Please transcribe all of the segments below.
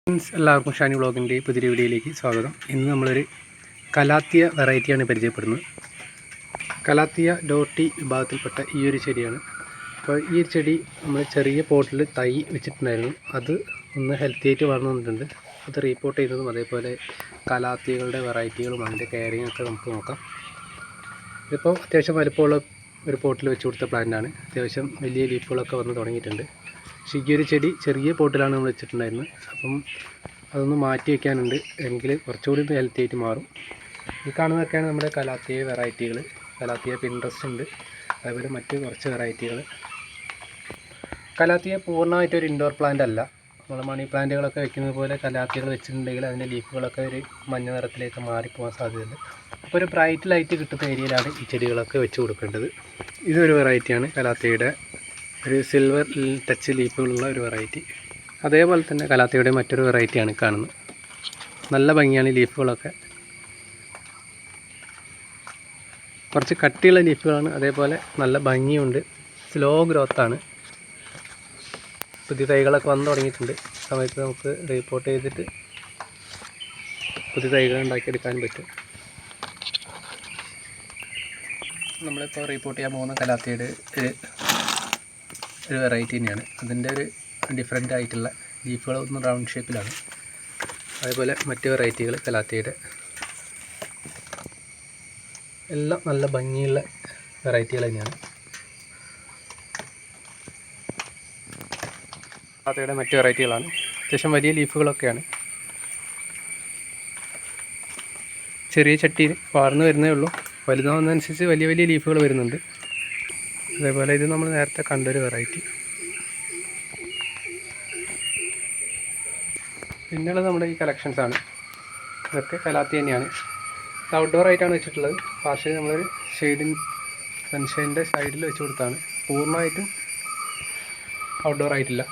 എല്ലാവർക്കും ഷാനി വ്ളോഗിൻ്റെ പുതിയ വീഡിയോയിലേക്ക് സ്വാഗതം. ഇന്ന് നമ്മളൊരു കലാത്തിയ വെറൈറ്റിയാണ് പരിചയപ്പെടുന്നത്. കലാത്തിയ ഡോട്ടി വിഭാഗത്തിൽപ്പെട്ട ഈ ഒരു ചെടിയാണ്. അപ്പോൾ ഈ ഒരു ചെടി നമ്മൾ ചെറിയ പോട്ടിൽ തൈ വെച്ചിട്ടുണ്ടായിരുന്നു. അത് ഒന്ന് ഹെൽത്തി ആയിട്ട് വളർന്നു വന്നിട്ടുണ്ട്. അത് റീപോർട്ട് ചെയ്തതും അതേപോലെ കലാത്തിയകളുടെ വെറൈറ്റികളും അതിൻ്റെ കെയറിങ് ഒക്കെ നമുക്ക് നോക്കാം. ഇതിപ്പോൾ അത്യാവശ്യം വലുപ്പമുള്ള ഒരു പോട്ടിൽ വെച്ച് കൊടുത്ത പ്ലാന്റാണ്. അത്യാവശ്യം വലിയ ലീഫുകളൊക്കെ വന്ന് തുടങ്ങിയിട്ടുണ്ട്. പക്ഷേ ഈ ഒരു ചെടി ചെറിയ പോട്ടിലാണ് നമ്മൾ വെച്ചിട്ടുണ്ടായിരുന്നത്. അപ്പം അതൊന്ന് മാറ്റി വയ്ക്കാനുണ്ട്, എങ്കിൽ കുറച്ചുകൂടി ഒന്ന് ഹെൽത്തി ആയിട്ട് മാറും. ഈ കാണുന്നതൊക്കെയാണ് നമ്മുടെ കലാത്തിയ വെറൈറ്റികൾ. കലാത്തിയ പിൻട്രസ്റ്റ് ഉണ്ട്, അതേപോലെ മറ്റ് കുറച്ച് വെറൈറ്റികൾ. കലാത്തിയ പൂർണ്ണമായിട്ടൊരു ഇൻഡോർ പ്ലാന്റ് അല്ല. നമ്മൾ മണി പ്ലാന്റുകളൊക്കെ വെക്കുന്നത് പോലെ കലാത്തിയകൾ വെച്ചിട്ടുണ്ടെങ്കിൽ അതിൻ്റെ ലീഫുകളൊക്കെ ഒരു മഞ്ഞ നിറത്തിലേക്ക് മാറിപ്പോകാൻ സാധ്യതയുണ്ട്. അപ്പോൾ ഒരു ബ്രൈറ്റ് ലൈറ്റ് കിട്ടുന്ന ഏരിയയിലാണ് ഈ ചെടികളൊക്കെ വെച്ച് കൊടുക്കേണ്ടത്. ഇതൊരു വെറൈറ്റിയാണ്, കലാത്തിയുടെ ഒരു സിൽവർ ടച്ച് ലീഫുകളുള്ള ഒരു വെറൈറ്റി. അതേപോലെ തന്നെ കലാത്തിയുടെ മറ്റൊരു വെറൈറ്റിയാണ് കാണുന്നത്. നല്ല ഭംഗിയാണ് ലീഫുകളൊക്കെ, കുറച്ച് കട്ടിയുള്ള ലീഫുകളാണ്. അതേപോലെ നല്ല ഭംഗിയുണ്ട്, സ്ലോ ഗ്രോത്താണ്. പുതിയ തൈകളൊക്കെ വന്നു തുടങ്ങിയിട്ടുണ്ട്. സമയത്ത് നമുക്ക് റീപോർട്ട് ചെയ്തിട്ട് പുതിയ തൈകൾ ഉണ്ടാക്കിയെടുക്കാനും പറ്റും. നമ്മളിപ്പോൾ റീപോർട്ട് ചെയ്യാൻ പോകുന്ന കലാത്തിയുടെ ഒരു വെറൈറ്റി തന്നെയാണ്. അതിൻ്റെ ഒരു ഡിഫറെൻ്റ് ആയിട്ടുള്ള ലീഫുകൾ ഒന്ന് റൗണ്ട് ഷേപ്പിലാണ്. അതേപോലെ മറ്റ് വെറൈറ്റികൾ കലാത്തിയുടെ എല്ലാം നല്ല ഭംഗിയുള്ള വെറൈറ്റികൾ തന്നെയാണ്. കലാത്തിയുടെ മറ്റ് വെറൈറ്റികളാണ്. അത്യാവശ്യം വലിയ ലീഫുകളൊക്കെയാണ്. ചെറിയ ചട്ടിയിൽ വളർന്നു വരുന്നേ ഉള്ളൂ. വലുതാവുന്നതനുസരിച്ച് വലിയ വലിയ ലീഫുകൾ വരുന്നുണ്ട്. അതേപോലെ ഇത് നമ്മൾ നേരത്തെ കണ്ടൊരു വെറൈറ്റി. പിന്നെയുള്ളത് നമ്മുടെ ഈ കളക്ഷൻസാണ്. ഇതൊക്കെ കലാത്തി തന്നെയാണ്. ഇത് ഔട്ട്ഡോർ ആയിട്ടാണ് വെച്ചിട്ടുള്ളത്. പാർഷ്യലി നമ്മളൊരു സൺഷൈൻ്റെ സൈഡിൽ വെച്ച് കൊടുത്താണ്. പൂർണ്ണമായിട്ടും ഔട്ട്ഡോർ ആയിട്ടില്ല.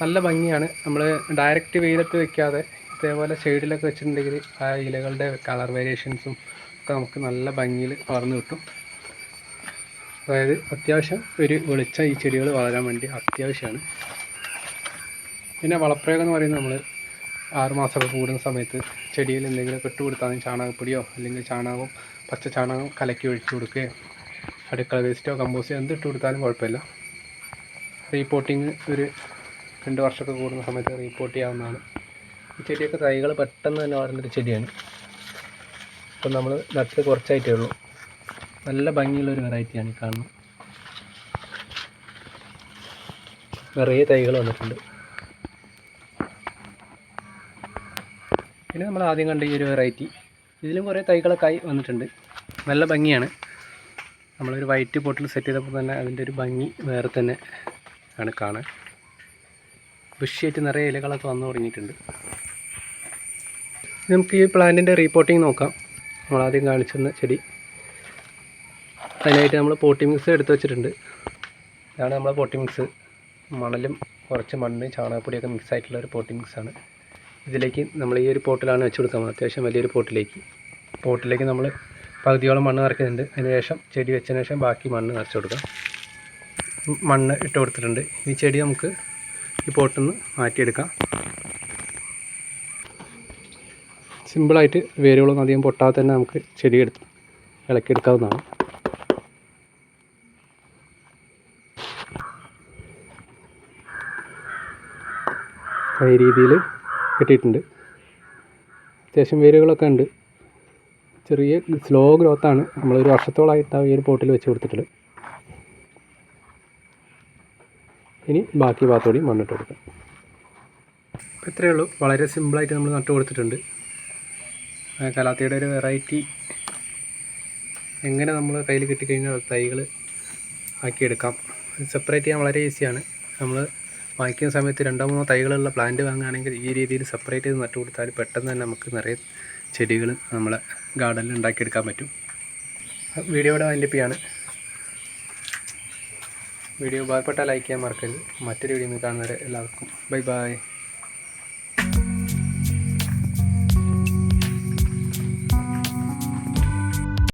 നല്ല ഭംഗിയാണ്. നമ്മൾ ഡയറക്റ്റ് വെയിലത്ത് വെക്കാതെ ഇതേപോലെ ഷെയ്ഡിലൊക്കെ വെച്ചിട്ടുണ്ടെങ്കിൽ ആ ഇലകളുടെ കളർ വേരിയേഷൻസും ഒക്കെ നമുക്ക് നല്ല ഭംഗിയിൽ വളർന്നു കിട്ടും. അതായത് അത്യാവശ്യം ഒരു വെളിച്ചം ഈ ചെടികൾ വളരാൻ വേണ്ടി അത്യാവശ്യമാണ്. പിന്നെ വളപ്രയോഗം എന്ന് പറയുന്നത് നമ്മൾ 6 മാസമൊക്കെ കൂടുന്ന സമയത്ത് ചെടിയിൽ എന്തെങ്കിലും ഇട്ട് കൊടുത്താൽ ചാണകപ്പൊടിയോ അല്ലെങ്കിൽ പച്ച ചാണകം കലക്കി ഒഴിച്ചു കൊടുക്കുകയോ അടുക്കള വേസ്റ്റോ കമ്പോസ്റ്റോ എന്തിട്ട് കൊടുത്താലും കുഴപ്പമില്ല. റീപോർട്ടിങ് ഒരു 2 വർഷമൊക്കെ കൂടുന്ന സമയത്ത് റീപോർട്ട് ചെയ്യാവുന്നതാണ്. ഈ ചെടിയൊക്കെ തൈകൾ പെട്ടെന്ന് തന്നെ വളരുന്നൊരു ചെടിയാണ്. ഇപ്പം നമ്മൾ നട്ട് കുറച്ചായിട്ടേ ഉള്ളൂ. നല്ല ഭംഗിയുള്ളൊരു വെറൈറ്റിയാണ് ഈ കാണുന്നത്. നിറയെ തൈകൾ വന്നിട്ടുണ്ട്. പിന്നെ നമ്മൾ ആദ്യം കണ്ട ഈ ഒരു വെറൈറ്റി, ഇതിലും കുറേ തൈകളൊക്കെ ആയി വന്നിട്ടുണ്ട്. നല്ല ഭംഗിയാണ്. നമ്മളൊരു വൈറ്റ് പോട്ടിൽ സെറ്റ് ചെയ്തപ്പോൾ തന്നെ അതിൻ്റെ ഒരു ഭംഗി വേറെ തന്നെ ആണ് കാണാൻ. ബുഷിയായിട്ട് നിറയെ ഇലകളൊക്കെ വന്നു തുടങ്ങിയിട്ടുണ്ട്. നമുക്ക് ഈ പ്ലാന്റിൻ്റെ റീപോർട്ടിങ് നോക്കാം. നമ്മളാദ്യം കാണിച്ചിരുന്ന ചെടി, അതിനായിട്ട് നമ്മൾ പോട്ടി മിക്സ് എടുത്ത് വെച്ചിട്ടുണ്ട്. ഇതാണ് നമ്മളെ പോട്ടി മിക്സ്. മണലും കുറച്ച് മണ്ണ് ചാണകപ്പൊടിയൊക്കെ മിക്സ് ആയിട്ടുള്ള ഒരു പോട്ടി മിക്സാണ്. ഇതിലേക്ക് നമ്മൾ ഈ ഒരു പോട്ടിലാണ് വെച്ച് കൊടുക്കാൻ പോകുന്നത്. അത്യാവശ്യം വലിയൊരു പോട്ടിലേക്ക് നമ്മൾ പകുതിയോളം മണ്ണ് നിറയ്ക്കുന്നുണ്ട്. അതിന് ശേഷം ചെടി വെച്ചതിന് ശേഷം ബാക്കി മണ്ണ് നിറച്ച് കൊടുക്കാം. മണ്ണ് ഇട്ട് കൊടുത്തിട്ടുണ്ട്. ഈ ചെടി നമുക്ക് ഈ പോട്ടിൽ നിന്ന് മാറ്റിയെടുക്കാം. സിമ്പിളായിട്ട് വേരുകളൊന്നും അധികം പൊട്ടാതെ തന്നെ നമുക്ക് ചെടി ഇളക്കിയെടുക്കാവുന്നതാണ്. ഈ രീതിയിൽ കിട്ടിയിട്ടുണ്ട്. അത്യാവശ്യം വേരുകളൊക്കെ ഉണ്ട്. ചെറിയ സ്ലോ ഗ്രോത്താണ്. നമ്മളൊരു വർഷത്തോളമായിട്ടാണ് ഈ ഒരു പോട്ടിൽ വെച്ച് കൊടുത്തിട്ടുള്ളത്. ഇനി ബാക്കി ഭാഗത്തോടെ മണ്ണിട്ട് കൊടുക്കാം. ഇത്രയേ ഉള്ളൂ. വളരെ സിമ്പിളായിട്ട് നമ്മൾ നട്ട് കൊടുത്തിട്ടുണ്ട്. കലാത്തിയുടെ ഒരു വെറൈറ്റി എങ്ങനെ നമ്മൾ കയ്യിൽ കിട്ടിക്കഴിഞ്ഞാൽ തൈകൾ ആക്കിയെടുക്കാം. സെപ്പറേറ്റ് ചെയ്യാൻ വളരെ ഈസിയാണ്. നമ്മൾ വാങ്ങിക്കുന്ന സമയത്ത് 2-3 തൈകളുള്ള പ്ലാന്റ് വാങ്ങുകയാണെങ്കിൽ ഈ രീതിയിൽ സെപ്പറേറ്റ് ചെയ്ത് നട്ട് കൊടുത്താൽ പെട്ടെന്ന് തന്നെ നമുക്ക് നിറയെ ചെടികൾ നമ്മളെ ഗാർഡനിൽ ഉണ്ടാക്കിയെടുക്കാൻ പറ്റും. വീഡിയോയുടെ വൈൻഡപ്പ് ചെയ്യാണ്. വീഡിയോ ഉപകാരപ്പെട്ടാൽ ലൈക്ക് ചെയ്യാൻ മറക്കരുത്. മറ്റൊരു വീഡിയോ കാണുന്നവരെ എല്ലാവർക്കും ബൈ ബൈ.